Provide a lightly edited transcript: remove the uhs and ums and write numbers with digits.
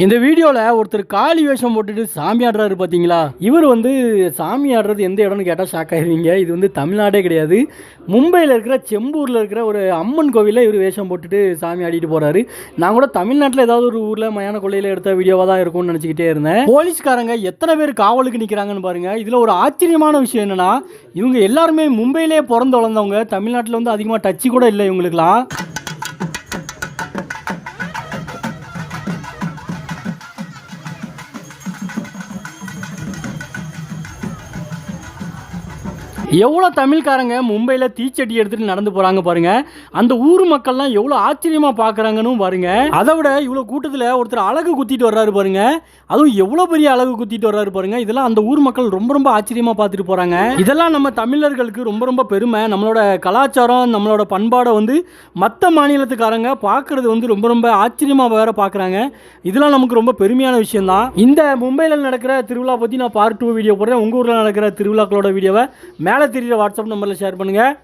இந்த வீடியோவில் ஒருத்தர் காளி வேஷம் போட்டுட்டு சாமி ஆடுறாரு பார்த்தீங்களா? இவர் வந்து சாமி ஆடுறது எந்த இடம்னு கேட்டால் ஷாக் ஆயிருவீங்க. இது வந்து தமிழ்நாடே கிடையாது. மும்பையில் இருக்கிற செம்பூரில் இருக்கிற ஒரு அம்மன் கோவிலில் இவர் வேஷம் போட்டுட்டு சாமி ஆடிட்டு போகிறாரு. நான் கூட தமிழ்நாட்டில் ஏதாவது ஒரு ஊரில் மயான கொள்ளையில் எடுத்த வீடியோவாக தான் இருக்கும்னு நினச்சிக்கிட்டே இருந்தேன். போலீஸ்காரங்க எத்தனை பேர் காவலுக்கு நிற்கிறாங்கன்னு பாருங்கள். இதில் ஒரு ஆச்சரியமான விஷயம் என்னென்னா, இவங்க எல்லாருமே மும்பையிலே பிறந்து வளர்ந்தவங்க. தமிழ்நாட்டில் வந்து அதிகமாக டச்சு கூட இல்லை இவங்களுக்குலாம். எவ்வளோ தமிழ்காரங்க மும்பையில் தீச்சட்டி எடுத்துகிட்டு நடந்து போகிறாங்க பாருங்கள். அந்த ஊர் மக்கள்லாம் எவ்வளோ ஆச்சரியமாக பார்க்குறாங்கன்னு பாருங்கள். அதை விட இவ்வளோ கூட்டத்தில் ஒருத்தர் அழகு குத்திட்டு வர்றாரு பாருங்கள். அதுவும் எவ்வளோ பெரிய அழகு குத்திட்டு வர்றாரு பாருங்கள். இதெல்லாம் அந்த ஊர் மக்கள் ரொம்ப ரொம்ப ஆச்சரியமாக பார்த்துட்டு போகிறாங்க. இதெல்லாம் நம்ம தமிழர்களுக்கு ரொம்ப ரொம்ப பெருமை. நம்மளோட கலாச்சாரம், நம்மளோட பண்பாடை வந்து மற்ற மாநிலத்துக்காரங்க பார்க்குறது வந்து ரொம்ப ரொம்ப ஆச்சரியமாக வேறு பார்க்குறாங்க. இதெல்லாம் நமக்கு ரொம்ப பெருமையான விஷயம்தான். இந்த மும்பையில் நடக்கிற திருவிழா பற்றி நான் பார்ட் 2 வீடியோ போடுறேன். உங்கள் ஊரில் நடக்கிற திருவிழாக்களோட வீடியோவை மேலே தெரியுற வாட்ஸ்அப் நம்பரில் ஷேர் பண்ணுங்கள்.